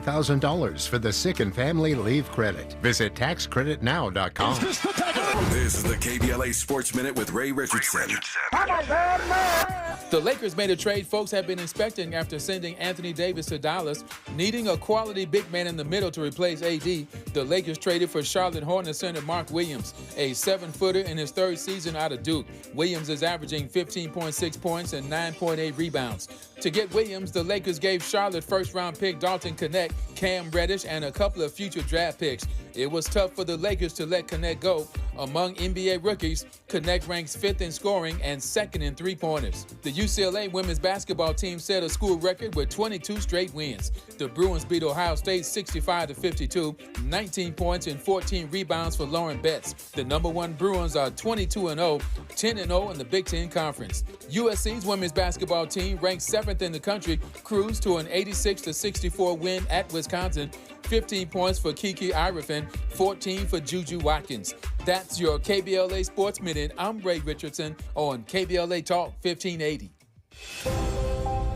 $2,000 for the sick and family leave credit. Visit taxcreditnow.com. This is the KBLA Sports Minute with Ray Richardson. The Lakers made a trade folks have been expecting after sending Anthony Davis to Dallas. Needing a quality big man in the middle to replace AD, the Lakers traded for Charlotte Hornets center Mark Williams, a 7-footer in his third season out of Duke. Williams is averaging 15.6 points and 9.8 rebounds. To get Williams, the Lakers gave Charlotte first-round pick Dalton Knecht, Cam Reddish, and a couple of future draft picks. It was tough for the Lakers to let Knecht go. Among NBA rookies, Knecht ranks 5th in scoring and 2nd in three-pointers. The UCLA women's basketball team set a school record with 22 straight wins. The Bruins beat Ohio State 65-52, 19 points and 14 rebounds for Lauren Betts. The number one Bruins are 22-0, 10-0 in the Big Ten Conference. USC's women's basketball team, ranked 7th in the country, cruised to an 86-64 win at Wisconsin. 15 points for Kiki Irefin, 14 for Juju Watkins. That's your KBLA Sports Minute. I'm Ray Richardson on KBLA Talk 1580.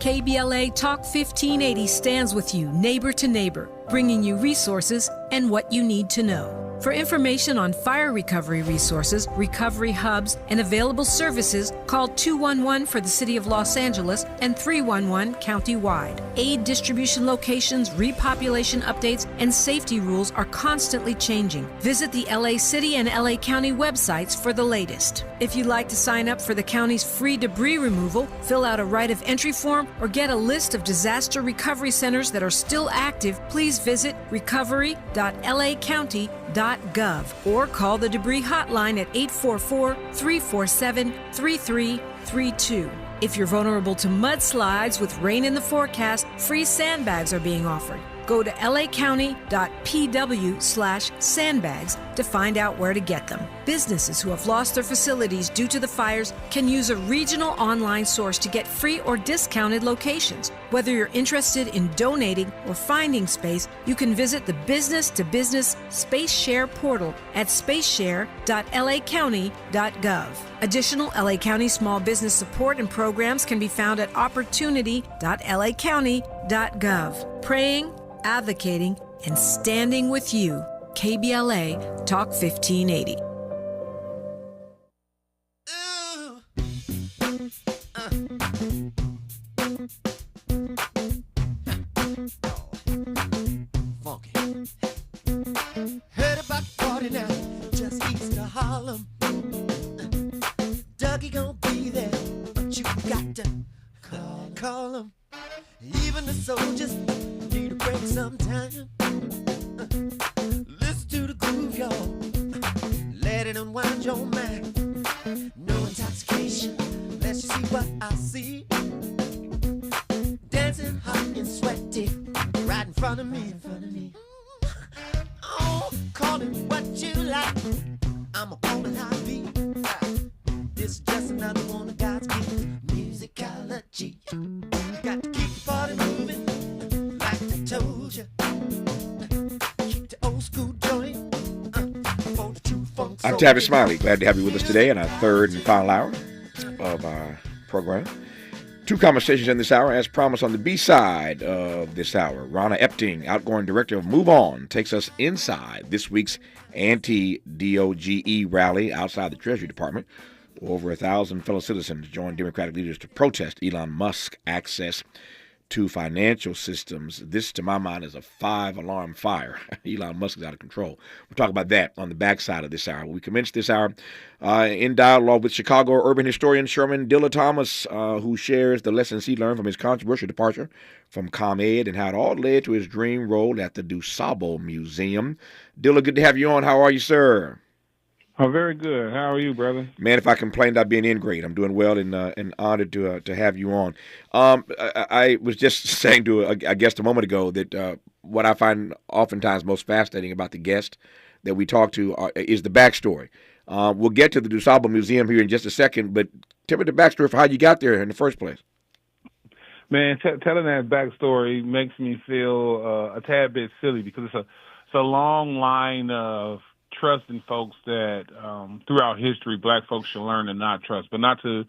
KBLA Talk 1580 stands with you, neighbor to neighbor, bringing you resources and what you need to know. For information on fire recovery resources, recovery hubs, and available services, call 211 for the City of Los Angeles and 311 county-wide. Aid distribution locations, repopulation updates, and safety rules are constantly changing. Visit the LA City and LA County websites for the latest. If you'd like to sign up for the county's free debris removal, fill out a right of entry form, or get a list of disaster recovery centers that are still active, please visit recovery.lacounty.gov or call the debris hotline at 844-347-3332. If you're vulnerable to mudslides with rain in the forecast, free sandbags are being offered. Go to lacounty.pw/sandbags to find out where to get them. Businesses who have lost their facilities due to the fires can use a regional online source to get free or discounted locations. Whether you're interested in donating or finding space, you can visit the business-to-business Space Share portal at spaceshare.lacounty.gov. Additional LA County small business support and programs can be found at opportunity.lacounty.gov. Praying, advocating, and standing with you. KBLA Talk 1580. Funky. Heard about the party now, just east of Harlem. Dougie gonna be there, but you got to call him. Even the soldiers need a break sometime. Listen to the groove, y'all. Let it unwind your mind. No intoxication, let's see what I see. Dancing hot and sweaty, right in front of me. Oh, call it what you like. I'ma call it how it be. This is just another one of God's gift, musicology. Got to keep the party moving, like I told you. Keep the old school joint. For the true funk. I'm Tavis Smiley. Glad to have you with us today in our third and final hour of our program. Two conversations in this hour, as promised on the B-side of this hour. Ronna Epting, outgoing director of MoveOn, takes us inside this week's anti-DOGE rally outside the Treasury Department. Over 1,000 fellow citizens joined Democratic leaders to protest Elon Musk's access to financial systems. This, to my mind, is a 5-alarm fire. Elon Musk is out of control. We'll talk about that on the backside of this hour. We commenced this hour in dialogue with Chicago urban historian Sherman Dilla Thomas, who shares the lessons he learned from his controversial departure from ComEd and how it all led to his dream role at the DuSable Museum. Dilla, good to have you on. How are you, sir? Oh, very good. How are you, brother? Man, if I complained, I'd be an ingrate. I'm doing well and honored to have you on. I was just saying to a guest a moment ago that what I find oftentimes most fascinating about the guest that we talk to is the backstory. We'll get to the DuSable Museum here in just a second, but tell me the backstory for how you got there in the first place. Man, telling that backstory makes me feel a tad bit silly because it's a long line of trust in folks that throughout history black folks should learn to not trust, but not to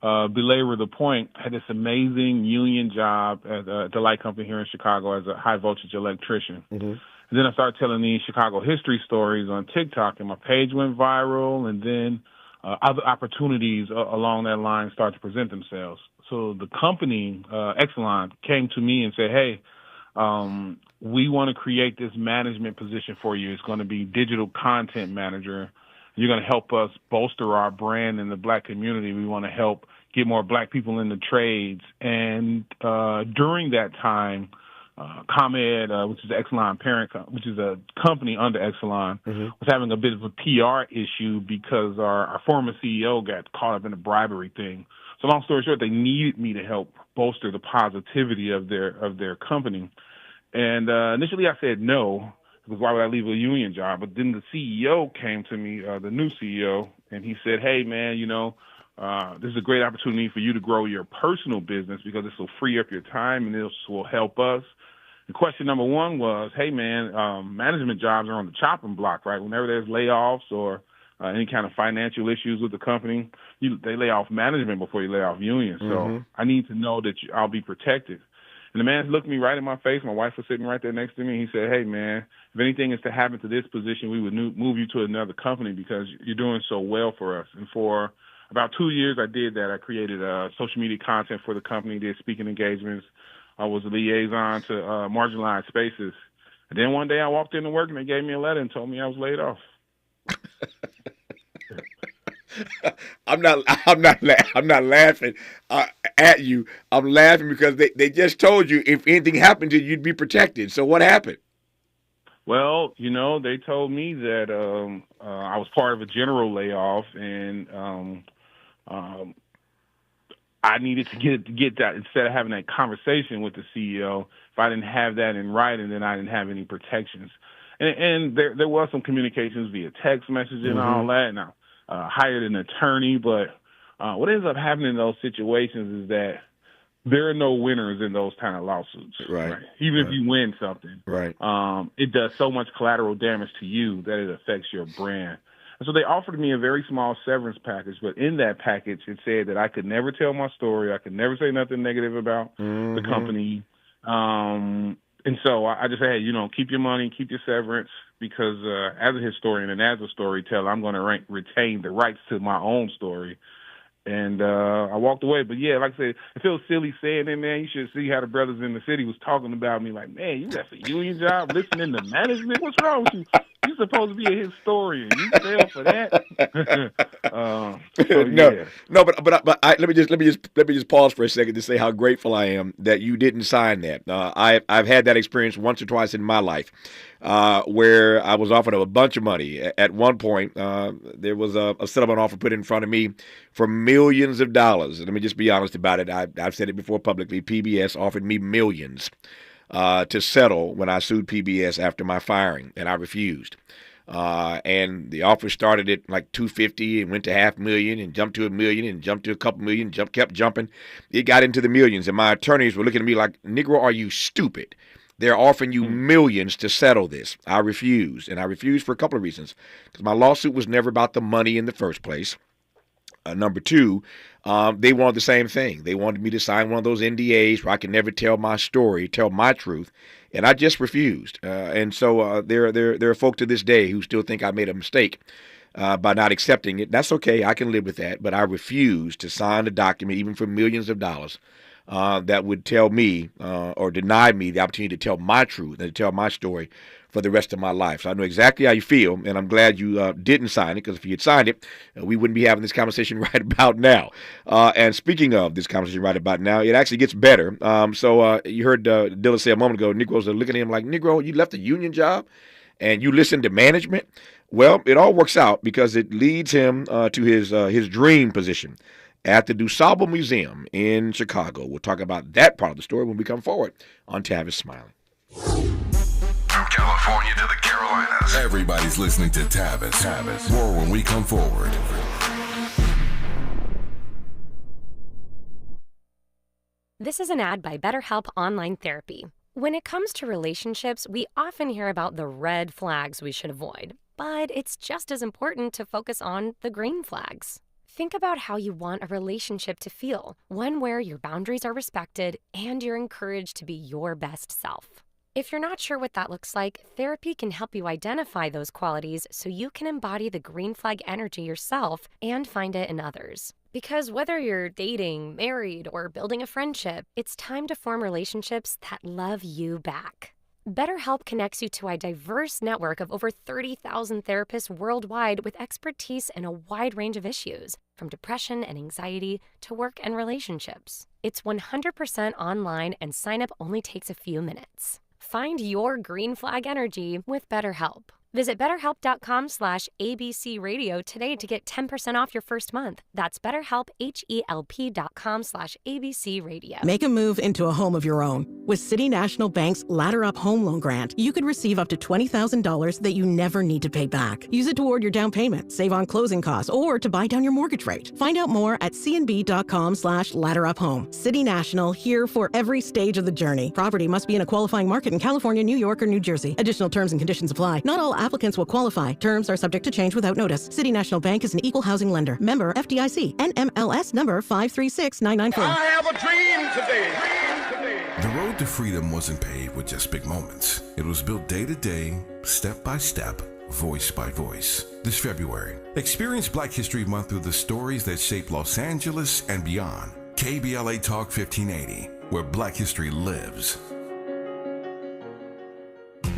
belabor the point, I had this amazing union job at the light company here in Chicago as a high voltage electrician. Mm-hmm. And then I started telling these Chicago history stories on TikTok, and my page went viral, and then other opportunities along that line started to present themselves. So the company, Exelon, came to me and said, hey, we want to create this management position for you. It's going to be digital content manager. You're going to help us bolster our brand in the black community. We want to help get more black people in the trades. And during that time, ComEd, which is the Exelon parent, which is a company under Exelon, was having a bit of a PR issue because our former CEO got caught up in a bribery thing. So long story short, they needed me to help bolster the positivity of their company. And initially I said no, because why would I leave a union job? But then the CEO came to me, the new CEO, and he said, hey, man, this is a great opportunity for you to grow your personal business because this will free up your time and this will help us. And question number one was, hey, man, management jobs are on the chopping block, right? Whenever there's layoffs or any kind of financial issues with the company, they lay off management before you lay off unions. So I need to know that I'll be protected. And the man looked me right in my face. My wife was sitting right there next to me. He said, hey, man, if anything is to happen to this position, we would move you to another company because you're doing so well for us. And for about 2 years, I did that. I created social media content for the company, did speaking engagements. I was a liaison to marginalized spaces. And then one day I walked into work and they gave me a letter and told me I was laid off. I'm not laughing at you. I'm laughing because they just told you if anything happened to you, you'd be protected. So what happened? Well, they told me that I was part of a general layoff, and I needed to get that instead of having that conversation with the CEO. If I didn't have that in writing, then I didn't have any protections. And there was some communications via text messaging and all that, and I hired an attorney. But what ends up happening in those situations is that there are no winners in those kind of lawsuits. Right? Even if you win something, it does so much collateral damage to you that it affects your brand. And so they offered me a very small severance package, but in that package it said that I could never tell my story. I could never say nothing negative about the company. And so I just said, hey, keep your money, keep your severance, because as a historian and as a storyteller, I'm going to retain the rights to my own story. And I walked away. But, yeah, like I said, it feels silly saying it, man. You should see how the brothers in the city was talking about me like, man, you left a union job listening to management? What's wrong with you? You're supposed to be a historian. You fell for that? Let me just pause for a second to say how grateful I am that you didn't sign that. I've had that experience once or twice in my life where I was offered a bunch of money. At one point, there was a settlement offer put in front of me for millions of dollars. And let me just be honest about it. I've said it before publicly. PBS offered me millions to settle when I sued PBS after my firing, and I refused. And the offer started at like $250 and went to $500,000 and jumped to $1 million and jumped to a couple million, kept jumping. It got into the millions, and my attorneys were looking at me like, Negro, are you stupid? They're offering you millions to settle this. I refused, and I refused for a couple of reasons. Because my lawsuit was never about the money in the first place. Number two, they wanted the same thing. They wanted me to sign one of those NDAs where I could never tell my story, tell my truth, and I just refused. And so there are folk to this day who still think I made a mistake by not accepting it. That's okay. I can live with that. But I refused to sign a document, even for millions of dollars, that would tell me or deny me the opportunity to tell my truth and to tell my story for the rest of my life. So I know exactly how you feel, and I'm glad you didn't sign it, because if you had signed it, we wouldn't be having this conversation right about now. And speaking of this conversation right about now, it actually gets better. So you heard Dilla say a moment ago, Negroes are looking at him like, Negro, you left a union job and you listened to management? Well, it all works out because it leads him to his dream position at the DuSable Museum in Chicago. We'll talk about that part of the story when we come forward on Tavis Smiley. From California to the Carolinas, everybody's listening to Tavis. More when we come forward. This is an ad by BetterHelp Online Therapy. When it comes to relationships, we often hear about the red flags we should avoid, but it's just as important to focus on the green flags. Think about how you want a relationship to feel, one where your boundaries are respected and you're encouraged to be your best self. If you're not sure what that looks like, therapy can help you identify those qualities so you can embody the green flag energy yourself and find it in others. Because whether you're dating, married, or building a friendship, it's time to form relationships that love you back. BetterHelp connects you to a diverse network of over 30,000 therapists worldwide with expertise in a wide range of issues, from depression and anxiety to work and relationships. It's 100% online and sign-up only takes a few minutes. Find your green flag energy with BetterHelp. Visit BetterHelp.com/ABC Radio today to get 10% off your first month. That's BetterHelp, HELP.com/ABC Radio. Make a move into a home of your own. With City National Bank's Ladder Up Home Loan Grant, you could receive up to $20,000 that you never need to pay back. Use it toward your down payment, save on closing costs, or to buy down your mortgage rate. Find out more at cnb.com/ladderuphome. City National, here for every stage of the journey. Property must be in a qualifying market in California, New York, or New Jersey. Additional terms and conditions apply. Not all applicants will qualify. Terms are subject to change without notice. City National Bank is an equal housing lender. Member FDIC. NMLS number 536994. I have a dream today. The road to freedom wasn't paved with just big moments. It was built day to day, step by step, voice by voice. This February, experience Black History Month through the stories that shape Los Angeles and beyond. KBLA Talk 1580, where Black history lives.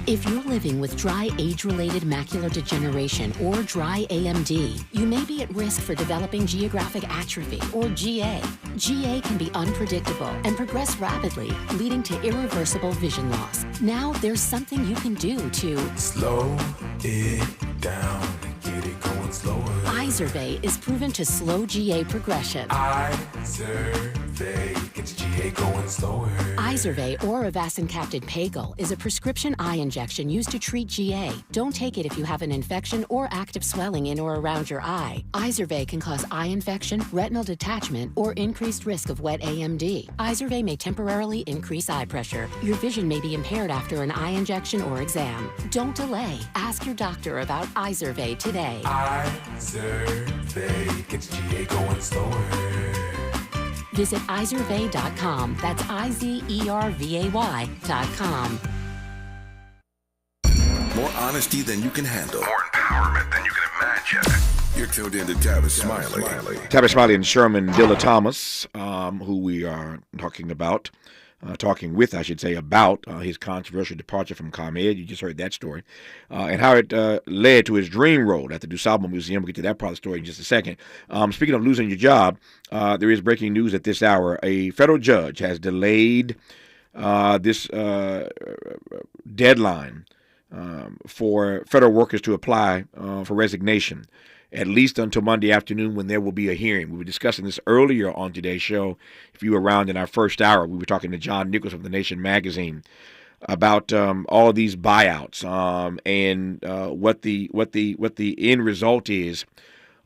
If you're living with dry age-related macular degeneration or dry AMD, you may be at risk for developing geographic atrophy or GA. GA can be unpredictable and progress rapidly, leading to irreversible vision loss. Now there's something you can do to slow it down and get it going slower. Izervay is proven to slow GA progression. Izervay gets GA going slower. Izervay or avacincaptad pagel is a prescription eye injection used to treat GA. Don't take it if you have an infection or active swelling in or around your eye. Izervay can cause eye infection, retinal detachment, or increased risk of wet AMD. Izervay may temporarily increase eye pressure. Your vision may be impaired after an eye injection or exam. Don't delay. Ask your doctor about Izervay today. Izervay gets GA going slower. Visit Izervay.com. That's IZERVAY.com. More honesty than you can handle. More empowerment than you can imagine. You're tuned in to Tavis Smiley. Tavis Smiley and Sherman Dilla Thomas, who we are talking with, I should say, about his controversial departure from ComEd. You just heard that story. And how it led to his dream role at the DuSable Museum. We'll get to that part of the story in just a second. Speaking of losing your job, there is breaking news at this hour. A federal judge has delayed this deadline for federal workers to apply for resignation, at least until Monday afternoon when there will be a hearing. We were discussing this earlier on today's show. If you were around in our first hour, we were talking to John Nichols of The Nation magazine about all of these buyouts and what the end result is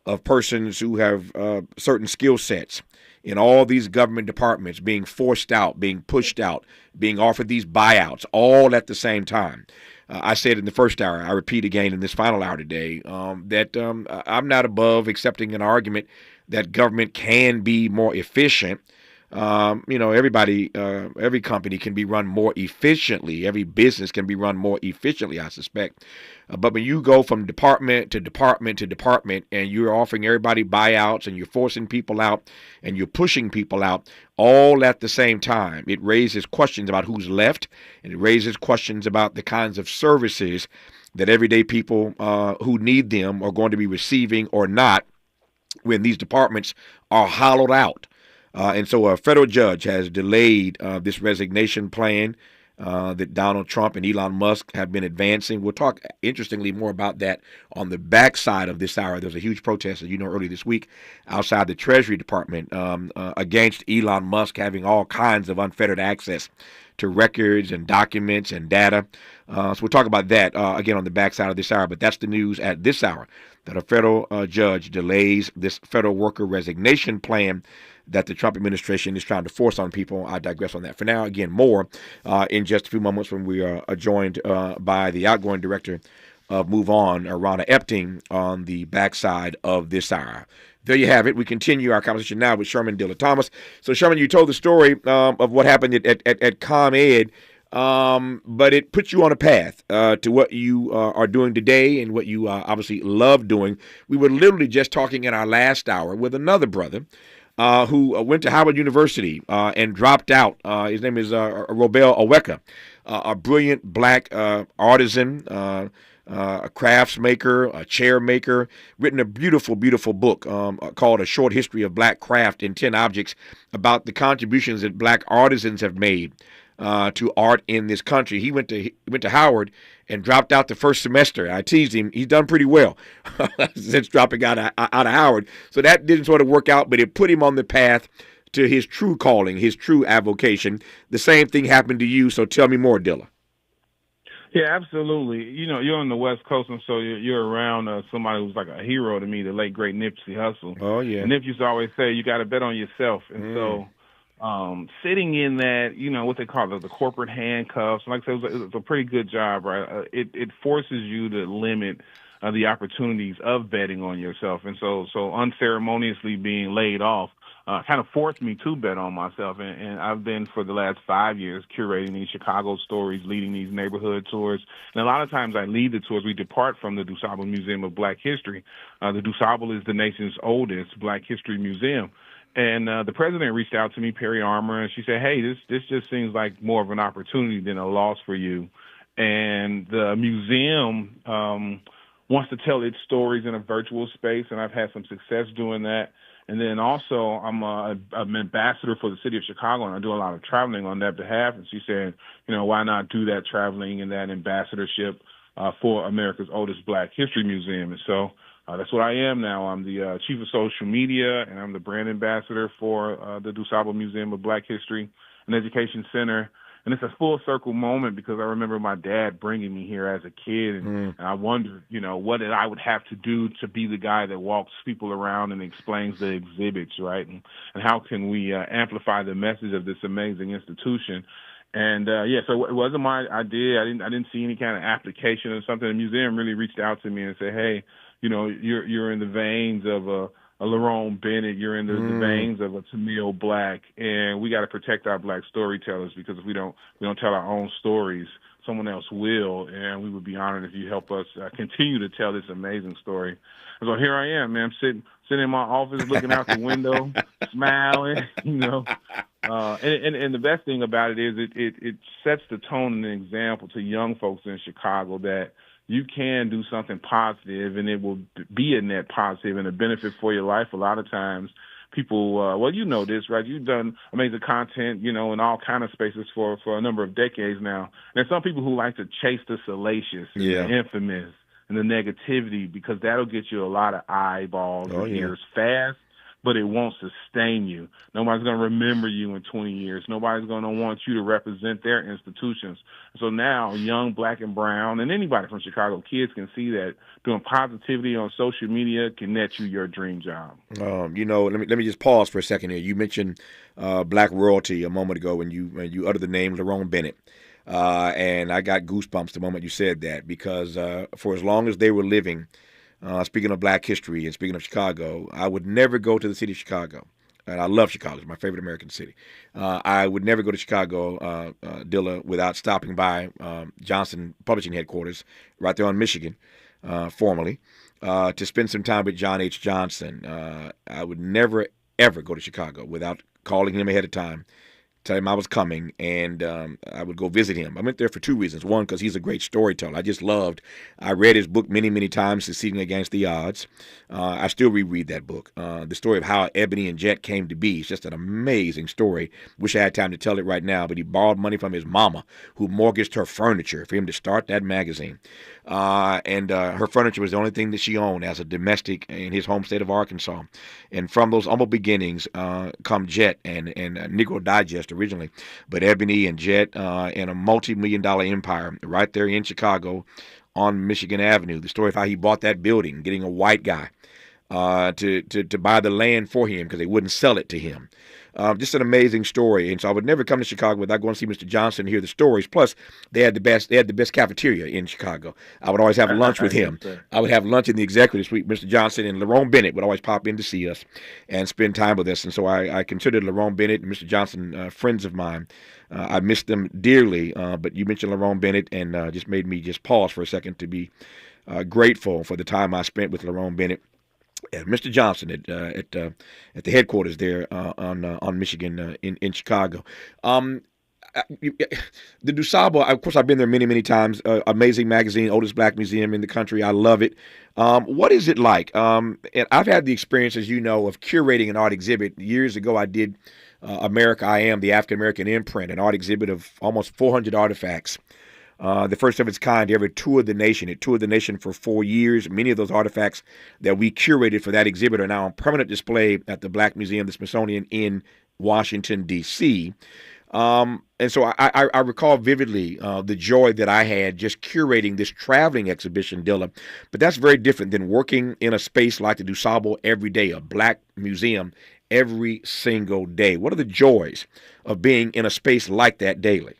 of persons who have certain skill sets in all these government departments being forced out, being pushed out, being offered these buyouts all at the same time. I said in the first hour, I repeat again in this final hour today, that I'm not above accepting an argument that government can be more efficient. Everybody, every company can be run more efficiently. Every business can be run more efficiently, I suspect. But when you go from department to department to department and you're offering everybody buyouts and you're forcing people out and you're pushing people out all at the same time, it raises questions about who's left, and it raises questions about the kinds of services that everyday people who need them are going to be receiving or not when these departments are hollowed out. And so a federal judge has delayed this resignation plan that Donald Trump and Elon Musk have been advancing. We'll talk, interestingly, more about that on the backside of this hour. There's a huge protest, as you know, earlier this week outside the Treasury Department against Elon Musk having all kinds of unfettered access to records and documents and data. So we'll talk about that again on the backside of this hour. But that's the news at this hour, that a federal judge delays this federal worker resignation plan that the Trump administration is trying to force on people. I digress on that for now. Again, more in just a few moments when we are joined by the outgoing director of MoveOn, Ronna Epting, on the backside of this hour. There you have it. We continue our conversation now with Sherman Dilla Thomas. So, Sherman, you told the story of what happened at ComEd, but it puts you on a path to what you are doing today and what you obviously love doing. We were literally just talking in our last hour with another brother who went to Howard University and dropped out. His name is Robel Aweka, a brilliant black artisan, a crafts maker, a chair maker, written a beautiful, beautiful book called A Short History of Black Craft in 10 Objects about the contributions that black artisans have made to art in this country. He went to Howard and dropped out the first semester. I teased him. He's done pretty well since dropping out of Howard. So that didn't sort of work out, but it put him on the path to his true calling, his true avocation. The same thing happened to you, so tell me more, Dilla. Yeah, absolutely. You're on the West Coast, and so you're around somebody who's like a hero to me, the late, great Nipsey Hussle. Oh, yeah. And Nip used to always say, you got to bet on yourself. And so sitting in that, what they call the corporate handcuffs, like I said, it was a pretty good job, right? It forces you to limit the opportunities of betting on yourself. And so unceremoniously being laid off kind of forced me to bet on myself. And I've been, for the last 5 years, curating these Chicago stories, leading these neighborhood tours. And a lot of times I lead the tours. We depart from the DuSable Museum of Black History. The DuSable is the nation's oldest Black history museum. And the president reached out to me, Perry Armour, and she said, hey, this just seems like more of an opportunity than a loss for you. And the museum wants to tell its stories in a virtual space, and I've had some success doing that. And then also I'm an ambassador for the city of Chicago, and I do a lot of traveling on that behalf. And she said, why not do that traveling and that ambassadorship for America's oldest Black history museum? And so that's what I am now. I'm the chief of social media, and I'm the brand ambassador for the DuSable Museum of Black History and Education Center. And it's a full circle moment because I remember my dad bringing me here as a kid, and I wondered, what I would have to do to be the guy that walks people around and explains the exhibits, right? And how can we amplify the message of this amazing institution? And so it wasn't my idea. I didn't see any kind of application or something. The museum really reached out to me and said, hey, you're in the veins of a Lerone Bennett, you're in the veins of a Tamil Black, and we got to protect our Black storytellers, because if we don't tell our own stories, someone else will, and we would be honored if you help us continue to tell this amazing story. And so here I am, man. I'm sitting in my office, looking out the window, smiling, And the best thing about it is it sets the tone and an example to young folks in Chicago that you can do something positive, and it will be a net positive and a benefit for your life. A lot of times people, this, right? You've done amazing content, in all kind of spaces for a number of decades now. And there's some people who like to chase the salacious, and the infamous, and the negativity, because that'll get you a lot of eyeballs and ears fast, but it won't sustain you. Nobody's going to remember you in 20 years. Nobody's going to want you to represent their institutions. So now young Black and brown, and anybody from Chicago, kids can see that doing positivity on social media can net you your dream job. Let me just pause for a second here. You mentioned Black royalty a moment ago when you uttered the name Lerone Bennett. And I got goosebumps the moment you said that, because for as long as they were living, speaking of Black history and speaking of Chicago, I would never go to the city of Chicago. And I love Chicago. It's my favorite American city. I would never go to Chicago, Dilla, without stopping by Johnson Publishing Headquarters right there on Michigan, formerly, to spend some time with John H. Johnson. I would never, ever go to Chicago without calling him ahead of time, tell him I was coming, and I would go visit him. I went there for two reasons. One, because he's a great storyteller. I read his book many, many times, Succeeding Against the Odds. I still reread that book. The story of how Ebony and Jet came to be is just an amazing story. Wish I had time to tell it right now, but he borrowed money from his mama, who mortgaged her furniture for him to start that magazine. And her furniture was the only thing that she owned as a domestic in his home state of Arkansas. And from those humble beginnings come Jet and Negro Digest originally, but Ebony and Jet in a multi-million-dollar empire right there in Chicago on Michigan Avenue. The story of how he bought that building, getting a white guy to buy the land for him because they wouldn't sell it to him. Just an amazing story, and so I would never come to Chicago without going to see Mr. Johnson and hear the stories. Plus, they had the best cafeteria in Chicago. I would always have lunch with him. I would have lunch in the executive suite. Mr. Johnson and Lerone Bennett would always pop in to see us and spend time with us. And so I considered Lerone Bennett and Mr. Johnson friends of mine. I miss them dearly. But you mentioned Lerone Bennett, and just made me just pause for a second to be grateful for the time I spent with Lerone Bennett. Mr. Johnson at the headquarters there on Michigan in Chicago. The DuSable, of course, I've been there many, many times. Amazing magazine, oldest black museum in the country. I love it. What is it like? And I've had the experience, as you know, of curating an art exhibit. Years ago, I did America I Am, the African American imprint, an art exhibit of almost 400 artifacts. The first of its kind to ever tour the nation. It toured the nation for 4 years. Many of those artifacts that we curated for that exhibit are now on permanent display at the Black Museum, the Smithsonian in Washington, D.C. And so I recall vividly the joy that I had just curating this traveling exhibition, Dilla. But that's very different than working in a space like the DuSable every day, a black museum every single day. What are the joys of being in a space like that daily?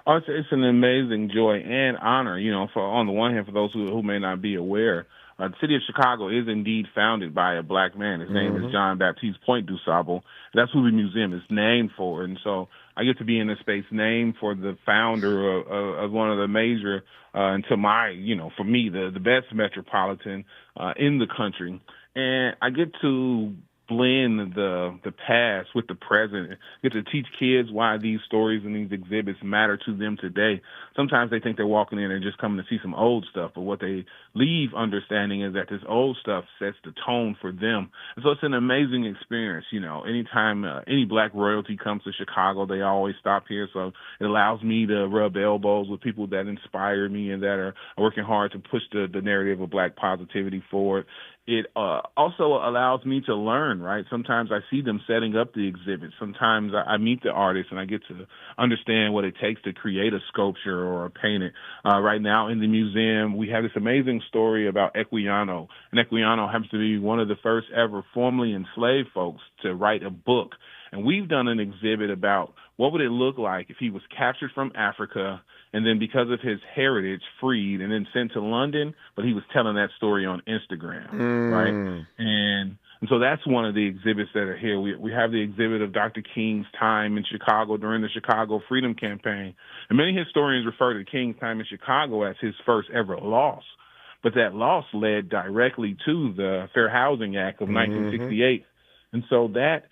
Oh, it's an amazing joy and honor, for on the one hand, for those who may not be aware, the city of Chicago is indeed founded by a black man. His name is John Baptiste Point DuSable. That's who the museum is named for. And so I get to be in a space named for the founder of one of the major, and to my, for me, the best metropolitan in the country. And I get to blend the past with the present, get to teach kids why these stories and these exhibits matter to them today. Sometimes they think they're walking in and just coming to see some old stuff, but what they leave understanding is that this old stuff sets the tone for them. And so it's an amazing experience. Anytime any black royalty comes to Chicago, they always stop here. So it allows me to rub elbows with people that inspire me and that are working hard to push the narrative of black positivity forward. It also allows me to learn, right? Sometimes I see them setting up the exhibit. Sometimes I meet the artists and I get to understand what it takes to create a sculpture or a painting. Right now in the museum, we have this amazing story about Equiano. And Equiano happens to be one of the first ever formerly enslaved folks to write a book. And we've done an exhibit about what would it look like if he was captured from Africa and then because of his heritage freed and then sent to London, but he was telling that story on Instagram, right? And so that's one of the exhibits that are here. We have the exhibit of Dr. King's time in Chicago during the Chicago Freedom Campaign. And many historians refer to King's time in Chicago as his first ever loss. But that loss led directly to the Fair Housing Act of 1968. And so that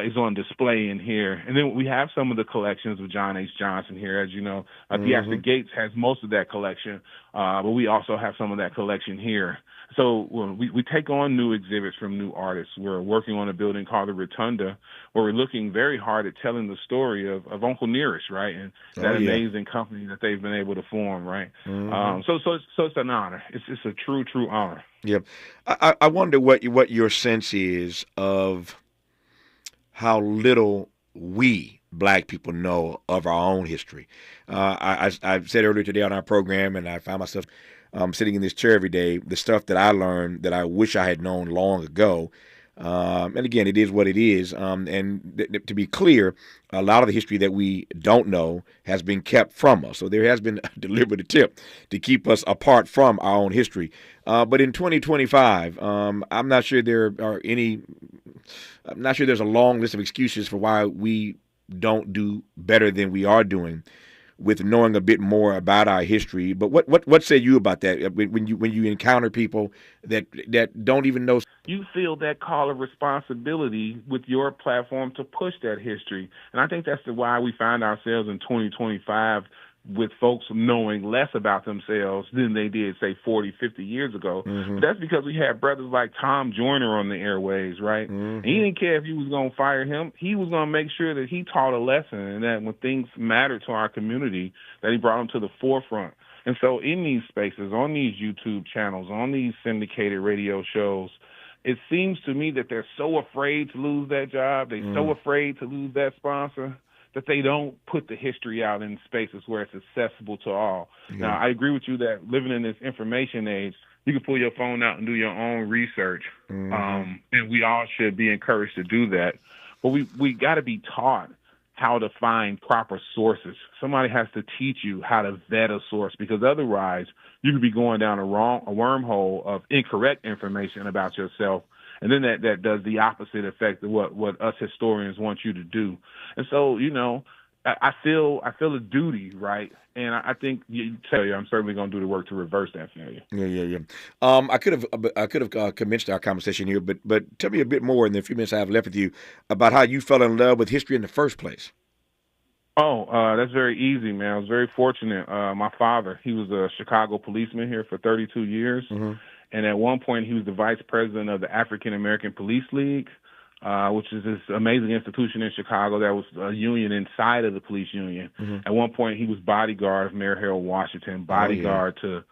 is on display in here. And then we have some of the collections of John H. Johnson here. As you know, Theaster Gates has most of that collection, but we also have some of that collection here. So we take on new exhibits from new artists. We're working on a building called the Rotunda, where we're looking very hard at telling the story of Uncle Nearest, right, and that amazing company that they've been able to form, right. So it's an honor. It's a true honor. Yeah, I wonder what your sense is of how little we black people know of our own history. I said earlier today on our program, and I found myself sitting in this chair every day, the stuff that I learned that I wish I had known long ago. And again, it is what it is. And to be clear, a lot of the history that we don't know has been kept from us. So there has been a deliberate attempt to keep us apart from our own history. But in 2025, I'm not sure there's a long list of excuses for why we don't do better than we are doing with knowing a bit more about our history. But what say you about that when you encounter people that don't even know? You feel that call of responsibility with your platform to push that history. And I think that's why we find ourselves in 2025 with folks knowing less about themselves than they did, say, 40, 50 years ago. But that's because we had brothers like Tom Joyner on the airways, right? And he didn't care if you was going to fire him. He was going to make sure that he taught a lesson and that when things mattered to our community, that he brought them to the forefront. And so in these spaces, on these YouTube channels, on these syndicated radio shows, it seems to me that they're so afraid to lose that job. They're so afraid to lose that sponsor that they don't put the history out in spaces where it's accessible to all. Now, I agree with you that living in this information age, you can pull your phone out and do your own research. And we all should be encouraged to do that. But we got to be taught how to find proper sources. Somebody has to teach you how to vet a source, because otherwise you could be going down a wormhole of incorrect information about yourself. And then that does the opposite effect of what us historians want you to do. And so, I feel a duty, right? And I think I'm certainly going to do the work to reverse that failure. Yeah. I could have commenced our conversation here, but tell me a bit more in the few minutes I have left with you about how you fell in love with history in the first place. That's very easy, man. I was very fortunate. My father, he was a Chicago policeman here for 32 years. And at one point, he was the vice president of the African American Police League, which is this amazing institution in Chicago that was a union inside of the police union. At one point, he was bodyguard of Mayor Harold Washington, bodyguard to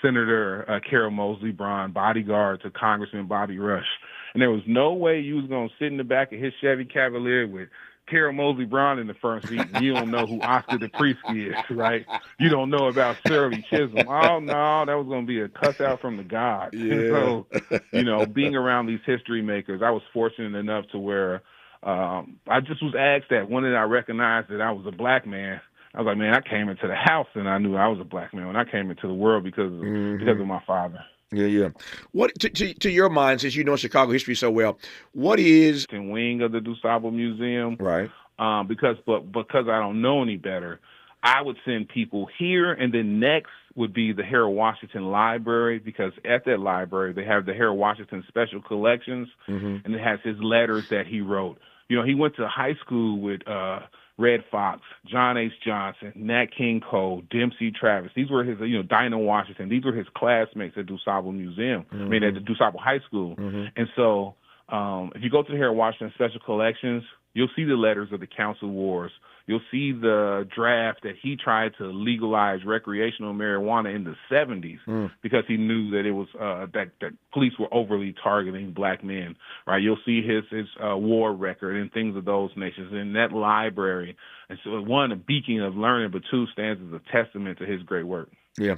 Senator Carol Moseley Braun, bodyguard to Congressman Bobby Rush. And there was no way you was going to sit in the back of his Chevy Cavalier with Carol Moseley Braun in the front seat, and you don't know who Oscar DePriesky is, right? You don't know about Shirley Chisholm. Oh, no, that was going to be a cuss out from the gods. Yeah. So, being around these history makers, I was fortunate enough to where I just was asked that. When did I recognize that I was a black man? I was like, man, I came into the house and I knew I was a black man when I came into the world because of my father. Yeah. What to your mind, since you know Chicago history so well, what is the wing of the DuSable Museum? Right. Because I don't know any better, I would send people here, and then next would be the Harold Washington Library, because at that library they have the Harold Washington Special Collections, and it has his letters that he wrote. He went to high school with Red Fox, John H. Johnson, Nat King Cole, Dempsey Travis. These were his, Dinah Washington. These were his classmates at DuSable Museum. I mean, at the DuSable High School. And so if you go to the Harold Washington Special Collections, you'll see the letters of the Council Wars. You'll see the draft that he tried to legalize recreational marijuana in the 70s because he knew that it was that police were overly targeting black men. Right? You'll see his war record and things of those nations in that library. And so, one, a beacon of learning, but two, stands as a testament to his great work. Yeah.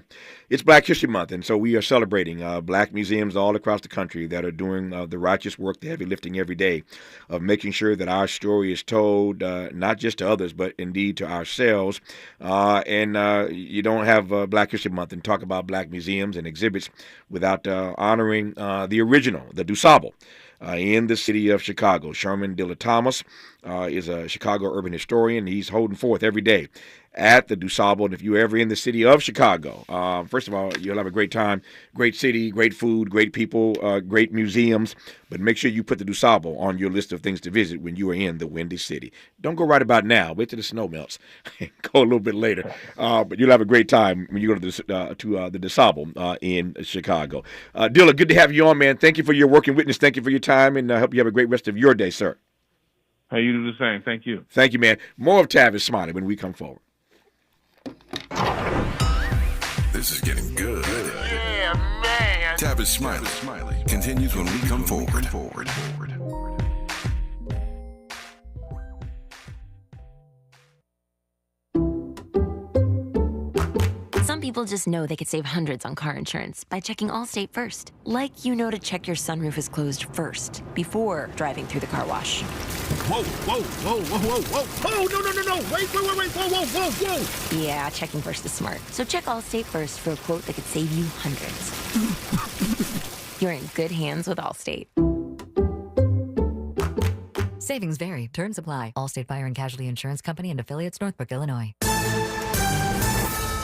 It's Black History Month, and so we are celebrating black museums all across the country that are doing the righteous work, the heavy lifting every day of making sure that our story is told not just to others, but indeed to ourselves. And you don't have Black History Month and talk about black museums and exhibits without honoring the original, the DuSable. In the city of Chicago. Sherman Dilla Thomas is a Chicago urban historian. He's holding forth every day at the DuSable. And if you're ever in the city of Chicago, first of all, you'll have a great time. Great city, great food, great people, great museums. But make sure you put the DuSable on your list of things to visit when you are in the Windy City. Don't go right about now. Wait till the snow melts. Go a little bit later. But you'll have a great time when you go to the DuSable in Chicago. Dilla, good to have you on, man. Thank you for your working witness. Thank you for your time, and I hope you have a great rest of your day, sir. Hey, you do the same. Thank you. Thank you, man. More of Tavis Smiley when we come forward. This is getting good. Yeah, man. Tavis Smiley continues when we come forward. Some people just know they could save hundreds on car insurance by checking Allstate first. Like to check your sunroof is closed first before driving through the car wash. Whoa, no. Wait, whoa. Yeah, checking first is smart. So check Allstate first for a quote that could save you hundreds. You're in good hands with Allstate. Savings vary. Terms apply. Allstate Fire and Casualty Insurance Company and Affiliates, Northbrook, Illinois.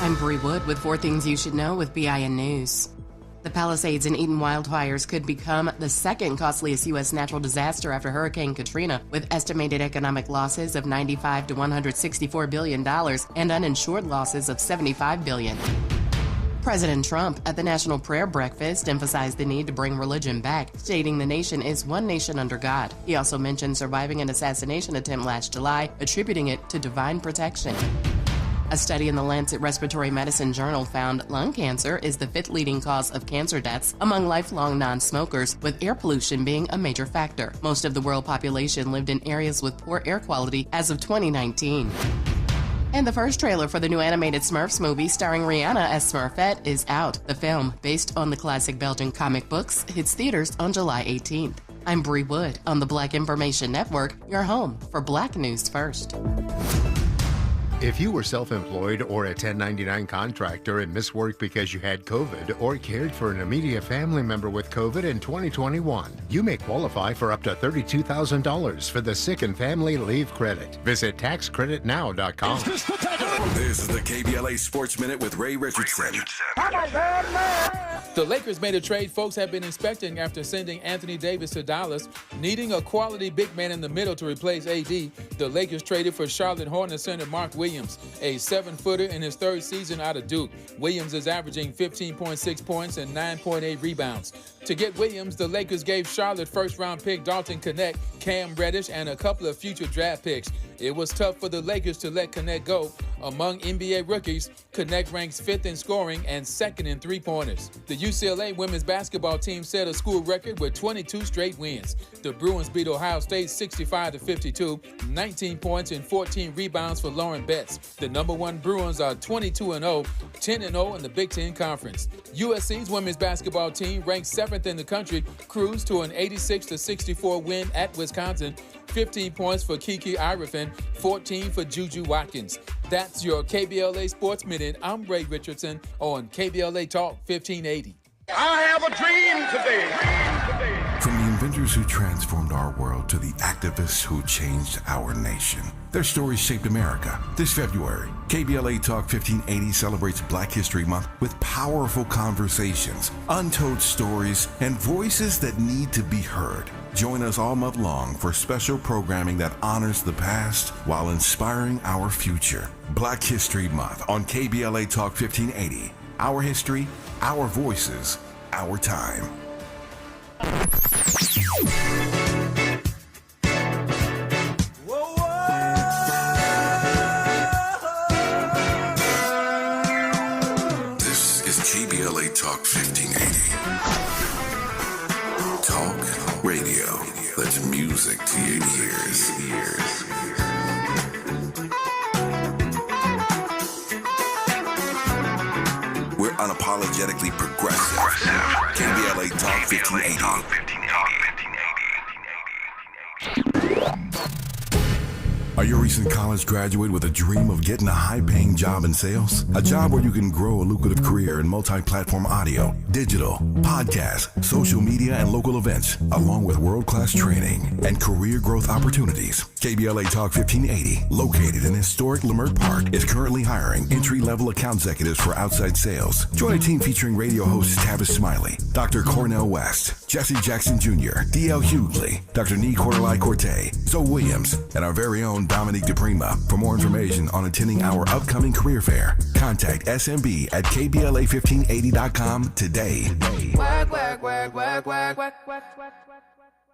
I'm Bree Wood with 4 Things You Should Know with BIN News. The Palisades and Eaton wildfires could become the second costliest U.S. natural disaster after Hurricane Katrina, with estimated economic losses of $95 to $164 billion and uninsured losses of $75 billion. President Trump at the National Prayer Breakfast emphasized the need to bring religion back, stating the nation is one nation under God. He also mentioned surviving an assassination attempt last July, attributing it to divine protection. A study in the Lancet Respiratory Medicine Journal found lung cancer is the 5th leading cause of cancer deaths among lifelong non-smokers, with air pollution being a major factor. Most of the world population lived in areas with poor air quality as of 2019. And the first trailer for the new animated Smurfs movie starring Rihanna as Smurfette is out. The film, based on the classic Belgian comic books, hits theaters on July 18th. I'm Bree Wood on the Black Information Network, your home for Black News First. If you were self-employed or a 1099 contractor and missed work because you had COVID or cared for an immediate family member with COVID in 2021, you may qualify for up to $32,000 for the Sick and Family Leave Credit. Visit taxcreditnow.com. This is the KBLA Sports Minute with Ray Richardson. The Lakers made a trade folks have been expecting after sending Anthony Davis to Dallas. Needing a quality big man in the middle to replace AD, the Lakers traded for Charlotte Hornets center Mark Williams, a 7-footer in his third season out of Duke. Williams is averaging 15.6 points and 9.8 rebounds. To get Williams, the Lakers gave Charlotte first-round pick Dalton Knecht, Cam Reddish, and a couple of future draft picks. It was tough for the Lakers to let Knecht go. Among NBA rookies, Knecht ranks 5th in scoring and 2nd in three-pointers. The UCLA women's basketball team set a school record with 22 straight wins. The Bruins beat Ohio State 65-52, 19 points and 14 rebounds for Lauren Betts. The number one Bruins are 22-0, 10-0 in the Big Ten Conference. USC's women's basketball team, ranked 7th in the country, cruised to an 86-64 win at Wisconsin. 15 points for Kiki Irefin, 14 for Juju Watkins. That's your KBLA Sports Minute. I'm Ray Richardson on KBLA Talk 1580. I have a dream today. From the inventors who transformed our world to the activists who changed our nation, their stories shaped America. This February, KBLA Talk 1580 celebrates Black History Month with powerful conversations, untold stories, and voices that need to be heard. Join us all month long for special programming that honors the past while inspiring our future. Black History Month on KBLA Talk 1580. Our history, our voices, our time. This is KBLA Talk 1580. Talk radio. That's music to your ears. We're unapologetically progressive. KBLA Talk 1580. Are you a recent college graduate with a dream of getting a high-paying job in sales? A job where you can grow a lucrative career in multi-platform audio, digital, podcast, social media, and local events, along with world-class training and career growth opportunities. KBLA Talk 1580, located in historic Leimert Park, is currently hiring entry-level account executives for outside sales. Join a team featuring radio hosts Tavis Smiley, Dr. Cornell West, Jesse Jackson Jr., D.L. Hughley, Dr. Nee Cordelai Corte, Zoe Williams, and our very own Dominique DePrima. For more information on attending our upcoming career fair, contact SMB at KBLA1580.com today.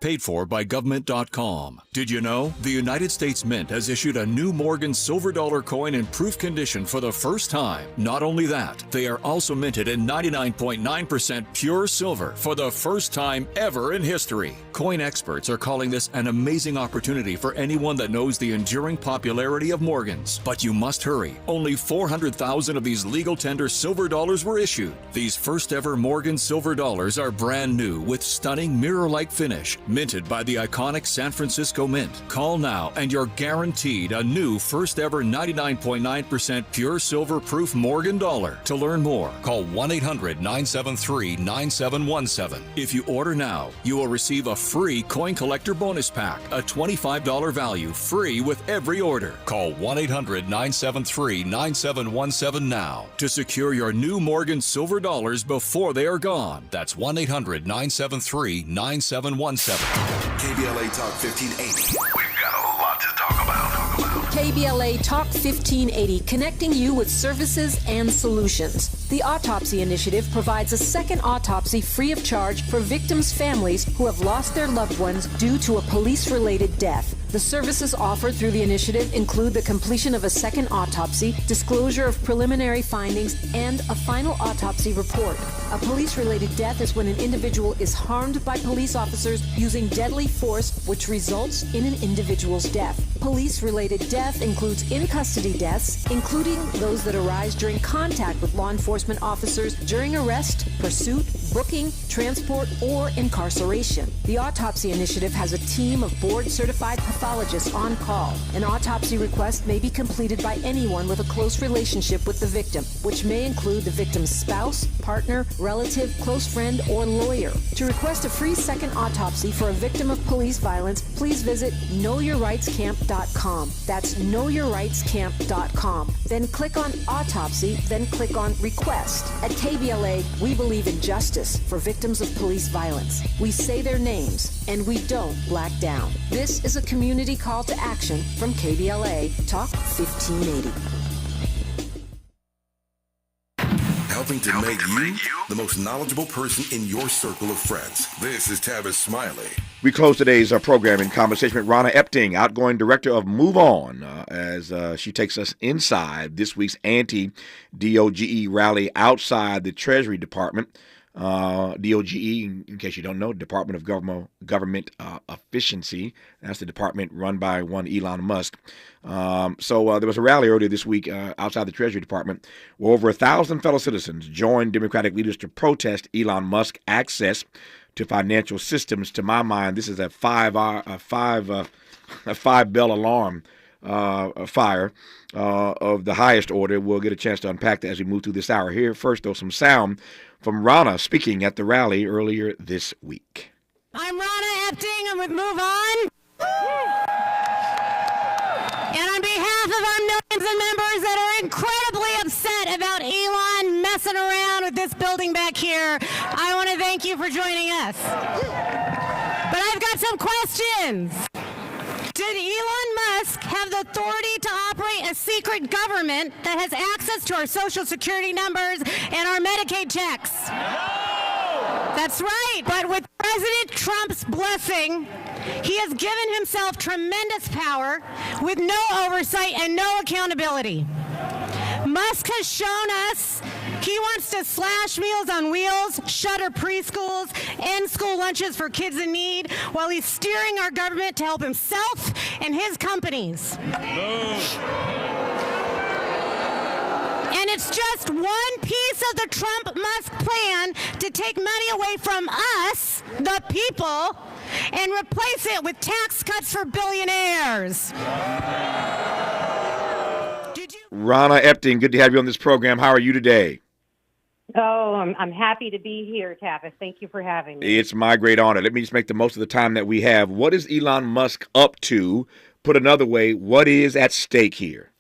Paid for by government.com. Did you know? The United States Mint has issued a new Morgan silver dollar coin in proof condition for the first time. Not only that, they are also minted in 99.9% pure silver for the first time ever in history. Coin experts are calling this an amazing opportunity for anyone that knows the enduring popularity of Morgans. But you must hurry. Only 400,000 of these legal tender silver dollars were issued. These first ever Morgan silver dollars are brand new with stunning mirror-like finish, minted by the iconic San Francisco Mint. Call now and you're guaranteed a new first ever 99.9% pure silver proof Morgan dollar. To learn more, call 1-800-973-9717. If you order now, you will receive a free coin collector bonus pack, a $25 value, free with every order. Call 1-800-973-9717 now to secure your new Morgan silver dollars before they are gone. That's 1-800-973-9717. KBLA Talk 1580. We've got a lot to talk about. KBLA Talk 1580, connecting you with services and solutions. The Autopsy Initiative provides a second autopsy free of charge for victims' families who have lost their loved ones due to a police-related death. The services offered through the initiative include the completion of a second autopsy, disclosure of preliminary findings, and a final autopsy report. A police-related death is when an individual is harmed by police officers using deadly force, which results in an individual's death. Police-related death includes in-custody deaths, including those that arise during contact with law enforcement officers during arrest, pursuit, booking, transport, or incarceration. The Autopsy Initiative has a team of board-certified pathologists on call. An autopsy request may be completed by anyone with a close relationship with the victim, which may include the victim's spouse, partner, relative, close friend, or lawyer. To request a free second autopsy for a victim of police violence, please visit knowyourrightscamp.com. That's knowyourrightscamp.com. Then click on Autopsy, then click on Request. At KBLA, we believe in justice for victims of police violence. We say their names, and we don't black down. This is a community call to action from KBLA Talk 1580. Helping to make you the most knowledgeable person in your circle of friends. This is Tavis Smiley. We close today's program in conversation with Ronna Epting, outgoing director of MoveOn, as she takes us inside this week's anti-DOGE rally outside the Treasury Department. DOGE, in case you don't know, Department of Government Efficiency. That's the department run by one Elon Musk. So there was a rally earlier this week outside the Treasury Department where over 1,000 fellow citizens joined Democratic leaders to protest Elon Musk access to financial systems. To my mind, this is a five bell alarm fire of the highest order. We'll get a chance to unpack that as we move through this hour. Here first, though, some sound from Ronna speaking at the rally earlier this week. I'm Ronna Epting. I'm with MoveOn. And on behalf of our millions of members that are incredibly upset about Elon messing around with this building back here, I want to thank you for joining us. But I've got some questions. Did Elon Musk have the authority to operate a secret government that has access to our Social Security numbers and our Medicaid checks? No! That's right. But with President Trump's blessing, he has given himself tremendous power with no oversight and no accountability. Musk has shown us he wants to slash Meals on Wheels, shutter preschools, end school lunches for kids in need, while he's steering our government to help himself and his companies. And it's just one piece of the Trump-Musk plan to take money away from us, the people, and replace it with tax cuts for billionaires. Ronna Epting, good to have you on this program. How are you today? Oh, I'm happy to be here, Tavis. Thank you for having me. It's my great honor. Let me just make the most of the time that we have. What is Elon Musk up to? Put another way, what is at stake here?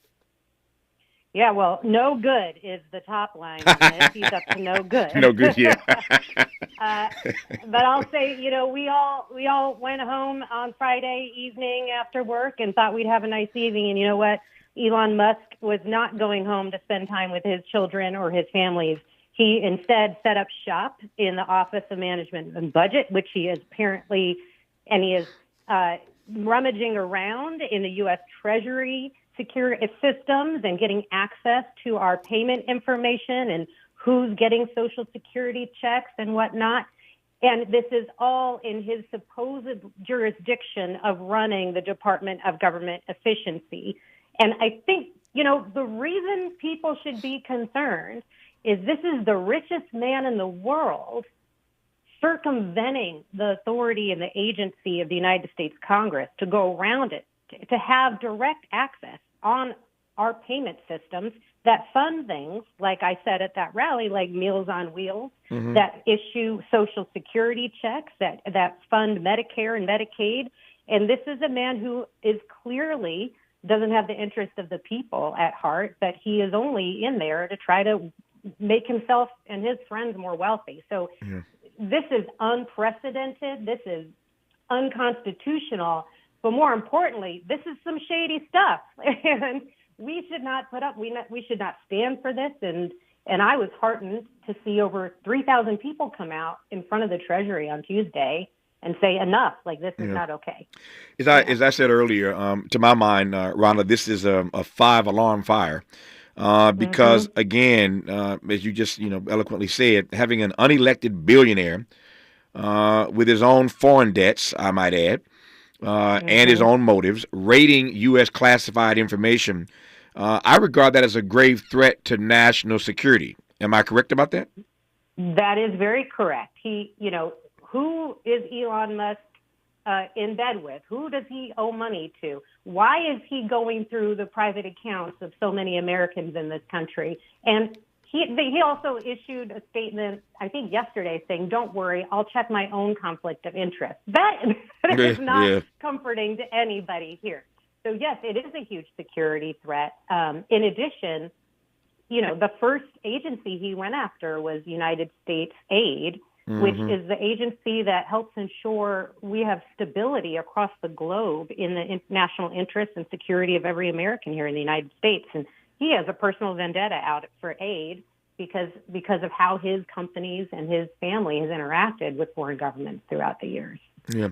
Yeah, well, no good is the top line on this. He's up to no good. No good, yeah. But I'll say, we all went home on Friday evening after work and thought we'd have a nice evening. And you know what? Elon Musk was not going home to spend time with his children or his families. He instead set up shop in the Office of Management and Budget, which he is apparently, and he is rummaging around in the U.S. Treasury security systems and getting access to our payment information and who's getting Social Security checks and whatnot. And this is all in his supposed jurisdiction of running the Department of Government Efficiency. And I think, the reason people should be concerned is this is the richest man in the world circumventing the authority and the agency of the United States Congress to go around it, to have direct access on our payment systems that fund things, like I said at that rally, like Meals on Wheels, that issue Social Security checks, that fund Medicare and Medicaid. And this is a man who is clearly doesn't have the interest of the people at heart, but he is only in there to try to make himself and his friends more wealthy. So this is unprecedented. This is unconstitutional. But more importantly, this is some shady stuff. And we should not put up, we should not stand for this. And I was heartened to see over 3,000 people come out in front of the Treasury on Tuesday and say enough, like this is not okay. As I said earlier, to my mind, Rhonda, this is a 5-alarm fire. Because again, as you just eloquently said, having an unelected billionaire with his own foreign debts, I might add, and his own motives, raiding U.S. classified information, I regard that as a grave threat to national security. Am I correct about that? That is very correct. Who is Elon Musk in bed with? Who does he owe money to? Why is he going through the private accounts of so many Americans in this country? And he also issued a statement, I think yesterday, saying, "Don't worry, I'll check my own conflict of interest." That is not comforting to anybody here. So yes, it is a huge security threat. In addition, the first agency he went after was United States Aid, which is the agency that helps ensure we have stability across the globe in the national interest and security of every American here in the United States. And he has a personal vendetta out for aid because of how his companies and his family has interacted with foreign governments throughout the years. Yeah.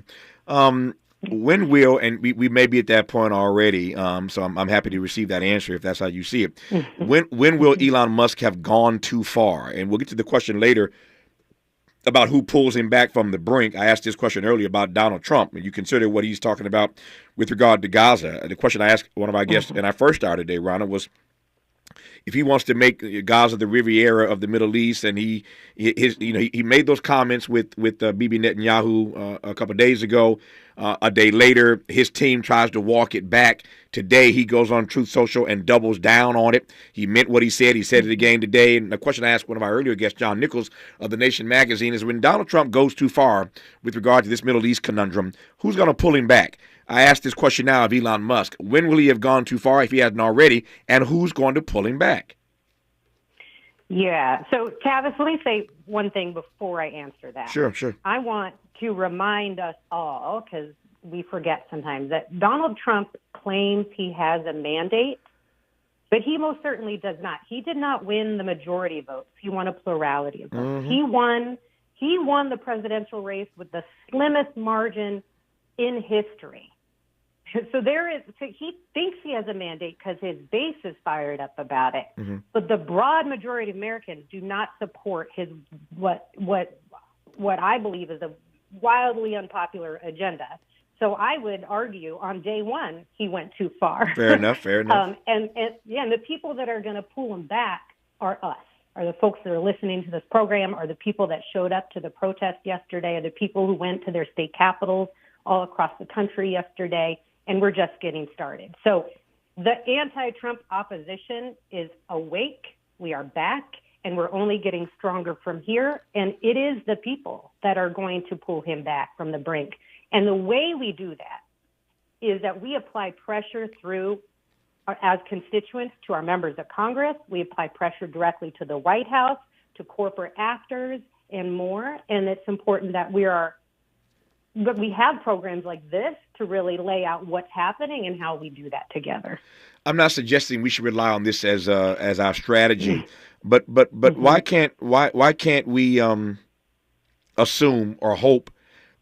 When will, and we may be at that point already, so I'm happy to receive that answer if that's how you see it. When will Elon Musk have gone too far? And we'll get to the question later about who pulls him back from the brink. I asked this question earlier about Donald Trump, and you consider what he's talking about with regard to Gaza. The question I asked one of our guests in our first hour today, Ronna, was if he wants to make Gaza the Riviera of the Middle East, and he made those comments with Bibi Netanyahu a couple of days ago. A day later, his team tries to walk it back. Today, he goes on Truth Social and doubles down on it. He meant what he said. He said it again today. And the question I asked one of our earlier guests, John Nichols of The Nation magazine, is when Donald Trump goes too far with regard to this Middle East conundrum, who's going to pull him back? I asked this question now of Elon Musk. When will he have gone too far if he hasn't already? And who's going to pull him back? Yeah. So, Tavis, let me say one thing before I answer that. Sure. I want to remind us all, because we forget sometimes, that Donald Trump claims he has a mandate, but he most certainly does not. He did not win the majority votes. He won a plurality of votes. He won the presidential race with the slimmest margin in history. So he thinks he has a mandate because his base is fired up about it. But the broad majority of Americans do not support his what I believe is a wildly unpopular agenda. So I would argue on day one he went too far. Fair enough. And the people that are going to pull him back are us. Are the folks that are listening to this program, are the people that showed up to the protest yesterday, are the people who went to their state capitals all across the country yesterday. And we're just getting started. So the anti-Trump opposition is awake. We are back, and we're only getting stronger from here. And it is the people that are going to pull him back from the brink. And the way we do that is that we apply pressure through, as constituents, to our members of Congress. We apply pressure directly to the White House, to corporate actors, and more. And it's important that we have programs like this to really lay out what's happening and how we do that together. I'm not suggesting we should rely on this as our strategy, but why can't we assume or hope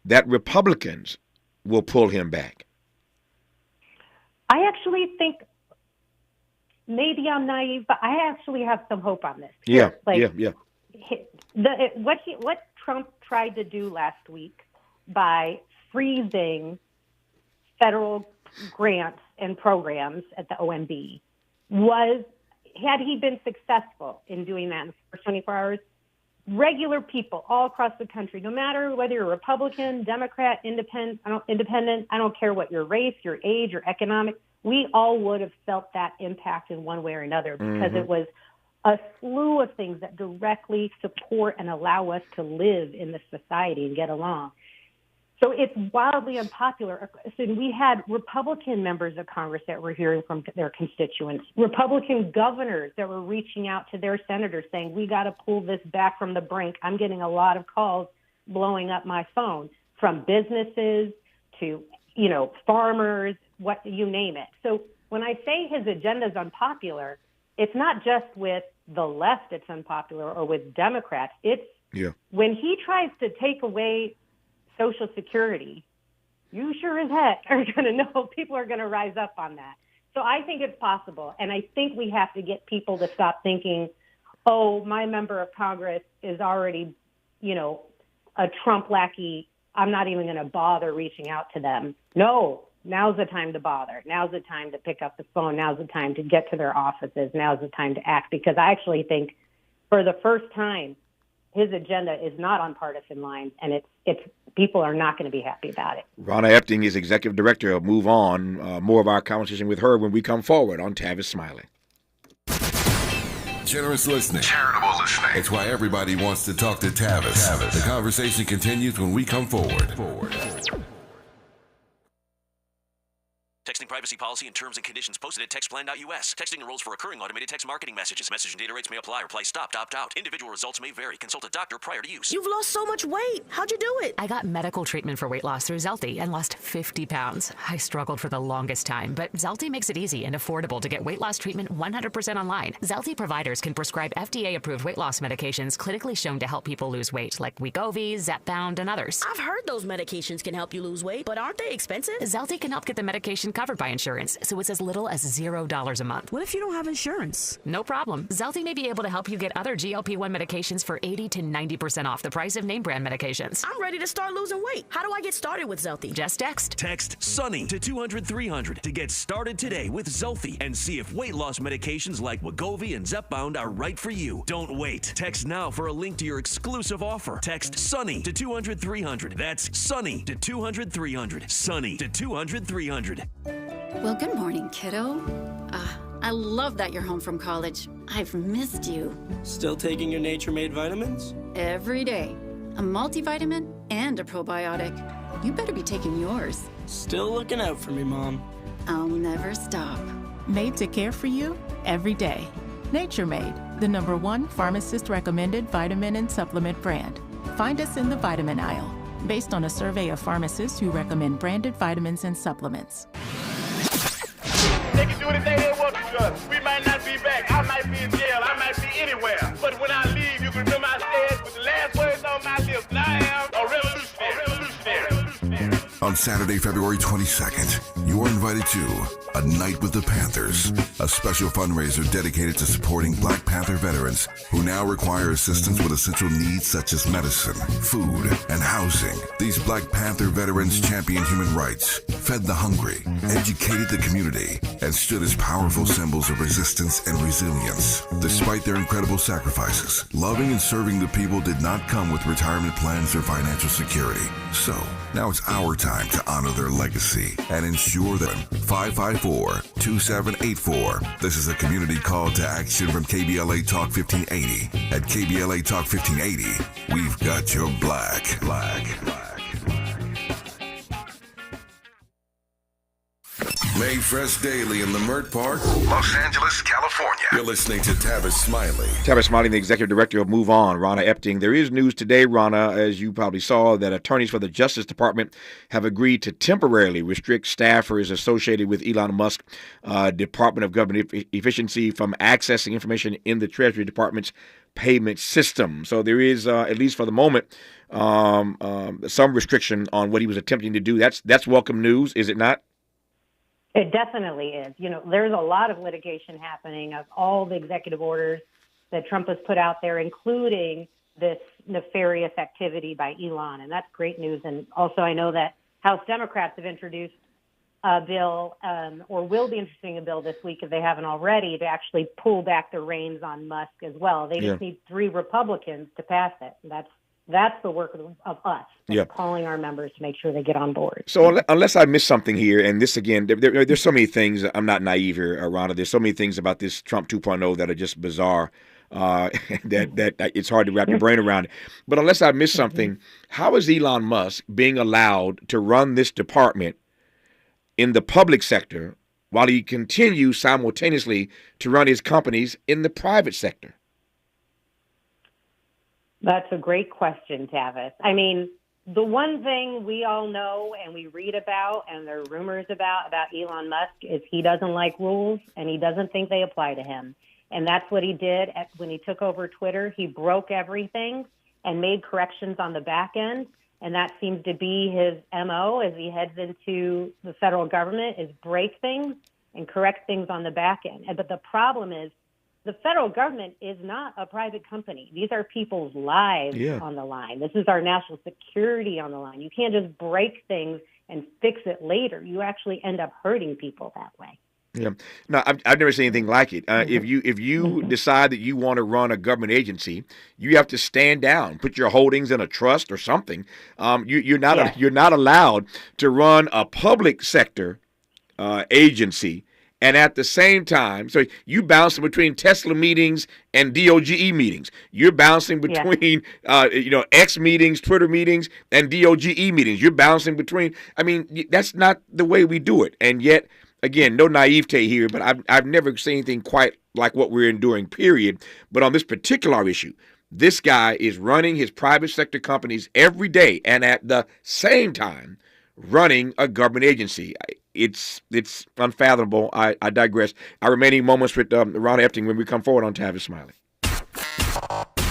that Republicans will pull him back? I actually think maybe I'm naive, but I actually have some hope on this. Yeah. What Trump tried to do last week by freezing federal grants and programs at the OMB was, had he been successful in doing that in the first 24 hours, regular people all across the country, no matter whether you're Republican, Democrat, independent, I don't care what your race, your age, your economic, we all would have felt that impact in one way or another because it was a slew of things that directly support and allow us to live in this society and get along. So it's wildly unpopular. So we had Republican members of Congress that were hearing from their constituents, Republican governors that were reaching out to their senators saying, we got to pull this back from the brink. I'm getting a lot of calls blowing up my phone from businesses to, farmers, you name it. So when I say his agenda is unpopular, it's not just with the left it's unpopular or with Democrats. It's when he tries to take away Social Security, you sure as heck are going to know people are going to rise up on that. So I think it's possible. And I think we have to get people to stop thinking, oh, my member of Congress is already, a Trump lackey. I'm not even going to bother reaching out to them. No, now's the time to bother. Now's the time to pick up the phone. Now's the time to get to their offices. Now's the time to act, because I actually think for the first time, his agenda is not on partisan lines, and it's people are not going to be happy about it. Ronna Epting is executive director of MoveOn. More of our conversation with her when we come forward on Tavis Smiley. Generous listening. Charitable listening. It's why everybody wants to talk to Tavis. The conversation continues when we come forward. Texting privacy policy and terms and conditions posted at textplan.us. Texting enrolls for recurring automated text marketing messages. Message and data rates may apply. Reply stop, opt out. Individual results may vary. Consult a doctor prior to use. You've lost so much weight. How'd you do it? I got medical treatment for weight loss through Zelty and lost 50 pounds. I struggled for the longest time, but Zelty makes it easy and affordable to get weight loss treatment 100% online. Zelty providers can prescribe FDA-approved weight loss medications clinically shown to help people lose weight, like Wegovy, Zepbound, and others. I've heard those medications can help you lose weight, but aren't they expensive? Zelty can help get the medication covered by insurance, so it's as little as $0 a month. What if you don't have insurance? No problem. Zelty may be able to help you get other GLP-1 medications for 80 to 90% off the price of name brand medications. I'm ready to start losing weight. How do I get started with Zelty? Just text. Text SUNNY to 200-300 to get started today with Zelty and see if weight loss medications like Wegovy and Zepbound are right for you. Don't wait. Text now for a link to your exclusive offer. Text SUNNY to 200-300. That's SUNNY to 200-300. SUNNY to 200-300. Well, good morning, kiddo. I love that you're home from college. I've missed you. Still taking your nature-made vitamins? Every day. A multivitamin and a probiotic. You better be taking yours. Still looking out for me, Mom. I'll never stop. Made to care for you every day. Nature Made, the #1 pharmacist-recommended vitamin and supplement brand. Find us in the vitamin aisle, based on a survey of pharmacists who recommend branded vitamins and supplements. They can do anything they want to us. We might not be back. I might be in jail. I might be anywhere. But when I leave, you can remember I said with the last words on my lips, and I am a revolutionary. On Saturday, February 22nd, you are invited to A Night with the Panthers, a special fundraiser dedicated to supporting Black Panther veterans who now require assistance with essential needs such as medicine, food, and housing. These Black Panther veterans championed human rights, fed the hungry, educated the community, and stood as powerful symbols of resistance and resilience. Despite their incredible sacrifices, loving and serving the people did not come with retirement plans or financial security. So, now it's our time to honor their legacy and ensure that 554-2784. This is a community call to action from KBLA Talk 1580. At KBLA Talk 1580, we've got your black. Made fresh daily in the Mert Park, Los Angeles, California. You're listening to Tavis Smiley. Tavis Smiley, the executive director of MoveOn, Ronna Epting. There is news today, Ronna, as you probably saw, that attorneys for the Justice Department have agreed to temporarily restrict staffers associated with Elon Musk Department of Government Efficiency from accessing information in the Treasury Department's payment system. So there is, at least for the moment, some restriction on what he was attempting to do. That's welcome news, is it not? It definitely is. There's a lot of litigation happening of all the executive orders that Trump has put out there, including this nefarious activity by Elon, and that's great news. And also I know that House Democrats have introduced a bill, or will be introducing a bill this week if they haven't already, to actually pull back the reins on Musk as well. They just need 3 Republicans to pass it. That's the work of us, calling our members to make sure they get on board. So unless I missed something here, and this again, there's so many things, I'm not naive here, Ronna. There's so many things about this Trump 2.0 that are just bizarre, that it's hard to wrap your brain around. But unless I missed something, how is Elon Musk being allowed to run this department in the public sector while he continues simultaneously to run his companies in the private sector? That's a great question, Tavis. I mean, the one thing we all know and we read about and there are rumors about Elon Musk is he doesn't like rules and he doesn't think they apply to him. And that's what he did when he took over Twitter. He broke everything and made corrections on the back end. And that seems to be his MO as he heads into the federal government, is break things and correct things on the back end. But the problem is the federal government is not a private company. These are people's lives on the line. This is our national security on the line. You can't just break things and fix it later. You actually end up hurting people that way. Yeah. No, I've never seen anything like it. If you decide that you want to run a government agency, you have to stand down, put your holdings in a trust or something. You're not allowed to run a public sector agency. And at the same time, so you bouncing between Tesla meetings and DOGE meetings. You're bouncing between, X meetings, Twitter meetings, and DOGE meetings. You're bouncing between. I mean, that's not the way we do it. And yet, again, no naivete here, but I've never seen anything quite like what we're enduring, period. But on this particular issue, this guy is running his private sector companies every day and at the same time running a government agency. It's unfathomable. I digress. Our remaining moments with Ron Epting when we come forward on Tavis Smiley.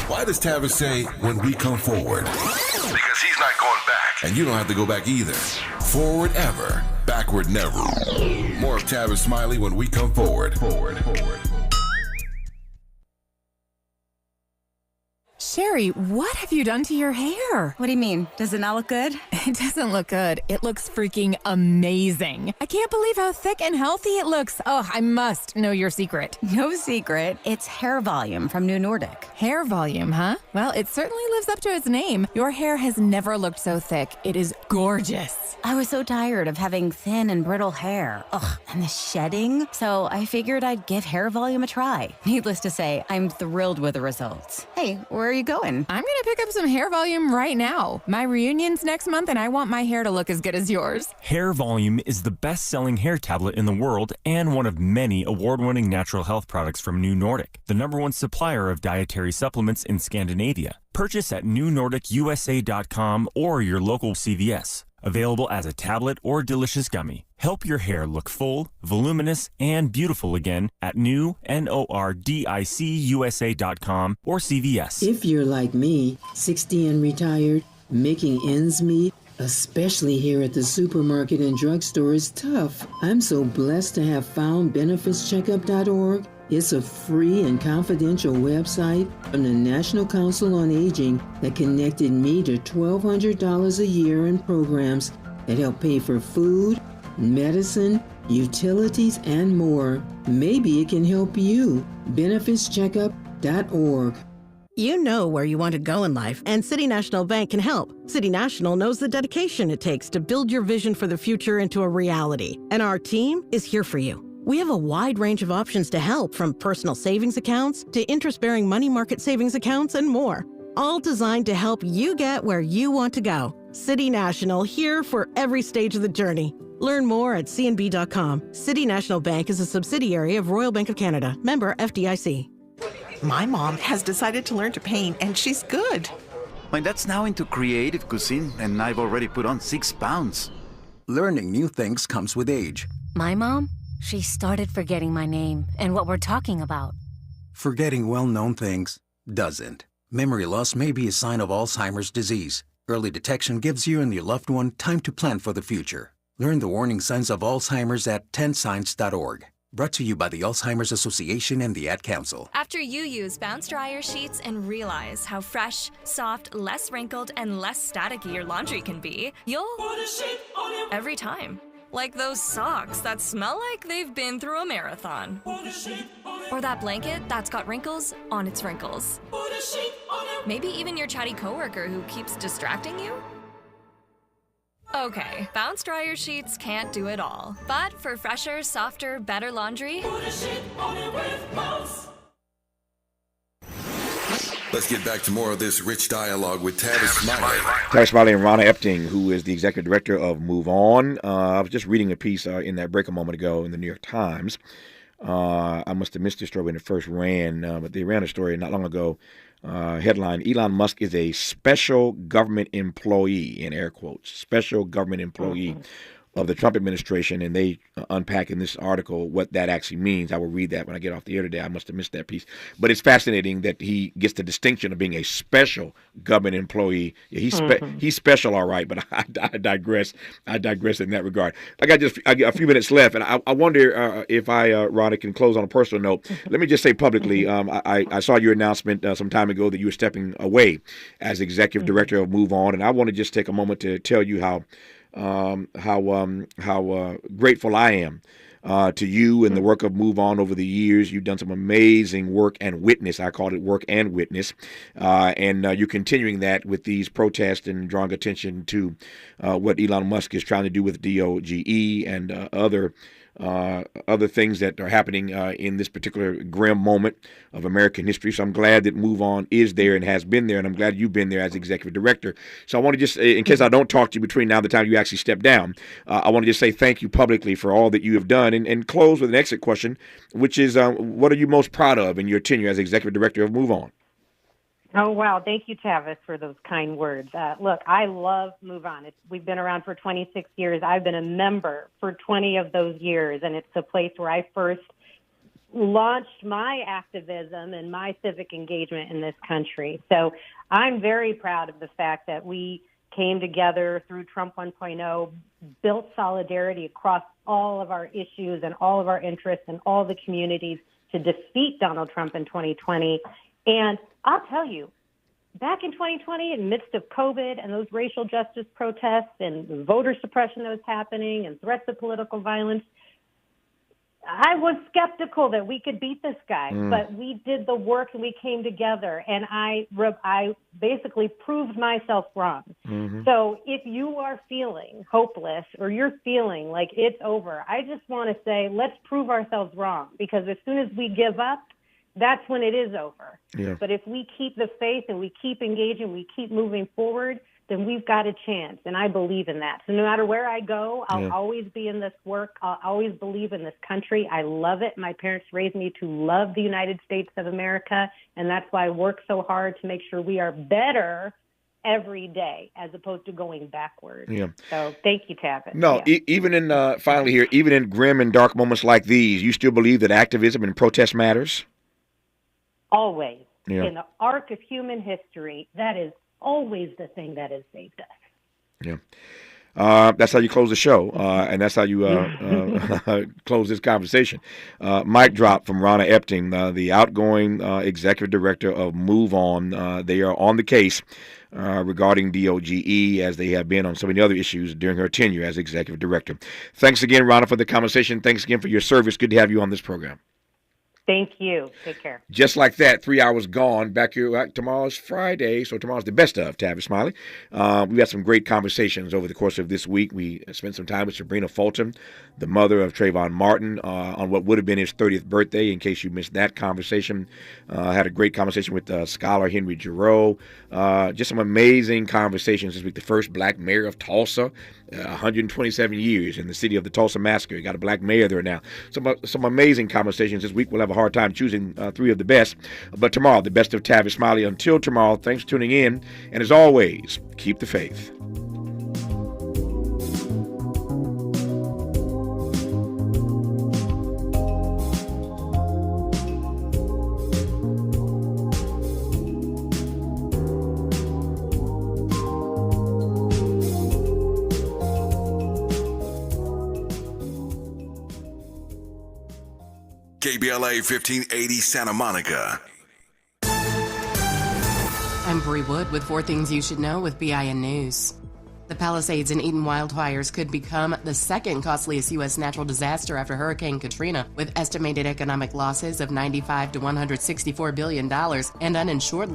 Why does Tavis say when we come forward? Because he's not going back. And you don't have to go back either. Forward ever, backward never. More of Tavis Smiley when we come forward. Sherry, what have you done to your hair? What do you mean? Does it not look good? It doesn't look good. It looks freaking amazing. I can't believe how thick and healthy it looks. Oh, I must know your secret. No secret. It's hair volume from New Nordic. Hair volume, huh? Well, it certainly lives up to its name. Your hair has never looked so thick. It is gorgeous. I was so tired of having thin and brittle hair. Ugh, and the shedding. So I figured I'd give hair volume a try. Needless to say, I'm thrilled with the results. Hey, where are you going? I'm gonna pick up some hair volume right now. My reunion's next month and I want my hair to look as good as yours. Hair Volume is the best-selling hair tablet in the world and one of many award-winning natural health products from New Nordic, the #1 supplier of dietary supplements in Scandinavia. Purchase at newnordicusa.com or your local CVS. Available as a tablet or delicious gummy. Help your hair look full, voluminous, and beautiful again at newnordicusa.com or CVS. If you're like me, 60 and retired, making ends meet, especially here at the supermarket and drugstore, is tough. I'm so blessed to have found benefitscheckup.org. It's a free and confidential website from the National Council on Aging that connected me to $1,200 a year in programs that help pay for food, medicine, utilities, and more. Maybe it can help you. benefitscheckup.org. You know where you want to go in life, and City National Bank can help. City National knows the dedication it takes to build your vision for the future into a reality, and our team is here for you. We have a wide range of options to help, from personal savings accounts to interest-bearing money market savings accounts and more, all designed to help you get where you want to go. City National, here for every stage of the journey. Learn more at cnb.com. City National Bank is a subsidiary of Royal Bank of Canada, member FDIC. My mom has decided to learn to paint, and she's good. My dad's now into creative cuisine, and I've already put on 6 pounds. Learning new things comes with age. My mom? She started forgetting my name and what we're talking about. Forgetting well-known things doesn't. Memory loss may be a sign of Alzheimer's disease. Early detection gives you and your loved one time to plan for the future. Learn the warning signs of Alzheimer's at 10signs.org. Brought to you by the Alzheimer's Association and the Ad Council. After you use Bounce Dryer Sheets and realize how fresh, soft, less wrinkled, and less staticky your laundry can be, you'll put a sheet on it every time. Like those socks that smell like they've been through a marathon. Or that blanket that's got wrinkles on its wrinkles. Maybe even your chatty coworker who keeps distracting you. Okay, Bounce Dryer Sheets can't do it all. But for fresher, softer, better laundry, put a sheet on it with Bounce. Let's get back to more of this rich dialogue with Tavis Smiley. Tavis Smiley and Ronna Epting, who is the executive director of MoveOn. I was just reading a piece in that break a moment ago in the New York Times. I must have missed the story when it first ran, but they ran a story not long ago. Headline, Elon Musk is a special government employee, in air quotes, special government employee. of the Trump administration, and they unpack in this article what that actually means. I will read that when I get off the air today. I must have missed that piece. But it's fascinating that he gets the distinction of being a special government employee. Yeah, he's special, all right, but I digress. I digress in that regard. I got a few minutes left, and I wonder if Ronna, can close on a personal note. Let me just say publicly, I saw your announcement some time ago that you were stepping away as executive director of MoveOn, and I want to just take a moment to tell you how grateful I am to you and the work of MoveOn over the years. You've done some amazing work and witness. I called it work and witness. And you're continuing that with these protests and drawing attention to what Elon Musk is trying to do with DOGE and other things that are happening in this particular grim moment of American history. So I'm glad that MoveOn is there and has been there, and I'm glad you've been there as executive director. So I want to just, in case I don't talk to you between now and the time you actually step down, I want to just say thank you publicly for all that you have done, and close with an exit question, which is, what are you most proud of in your tenure as executive director of MoveOn? Oh, wow. Thank you, Tavis, for those kind words. Look, I love MoveOn. We've been around for 26 years. I've been a member for 20 of those years, and it's a place where I first launched my activism and my civic engagement in this country. So I'm very proud of the fact that we came together through Trump 1.0, built solidarity across all of our issues and all of our interests and all the communities to defeat Donald Trump in 2020. And I'll tell you, back in 2020, in the midst of COVID and those racial justice protests and voter suppression that was happening and threats of political violence, I was skeptical that we could beat this guy. But we did the work and we came together, and I basically proved myself wrong. So if you are feeling hopeless or you're feeling like it's over, I just want to say let's prove ourselves wrong, because as soon as we give up, that's when it is over. Yeah. But if we keep the faith and we keep engaging, we keep moving forward, then we've got a chance. And I believe in that. So no matter where I go, I'll always be in this work. I'll always believe in this country. I love it. My parents raised me to love the United States of America. And that's why I work so hard to make sure we are better every day as opposed to going backward. Yeah. So thank you, Tavis. No, even in, finally here, even in grim and dark moments like these, you still believe that activism and protest matters? Always. Yeah. In the arc of human history, that is always the thing that has saved us. Yeah. That's how you close the show, and that's how you close this conversation. Mic drop from Ronna Epting, the outgoing executive director of MoveOn. They are on the case regarding DOGE, as they have been on so many other issues during her tenure as executive director. Thanks again, Ronna, for the conversation. Thanks again for your service. Good to have you on this program. Thank you. Take care. Just like that, 3 hours gone. Back here, tomorrow's Friday, so tomorrow's the best of Tavis Smiley. We've had some great conversations over the course of this week. We spent some time with Sabrina Fulton, the mother of Trayvon Martin, on what would have been his 30th birthday, in case you missed that conversation. Had a great conversation with scholar Henry Giroux. Just some amazing conversations this week. The first black mayor of Tulsa, 127 years in the city of the Tulsa Massacre. You got a black mayor there now. Some amazing conversations this week. We'll have a hard time choosing three of the best. But tomorrow, the best of Tavis Smiley. Until tomorrow, thanks for tuning in. And as always, keep the faith. KBLA 1580 Santa Monica. I'm Bree Wood with 4 Things You Should Know with BIN News. The Palisades and Eaton wildfires could become the second costliest U.S. natural disaster after Hurricane Katrina, with estimated economic losses of $95 to $164 billion and uninsured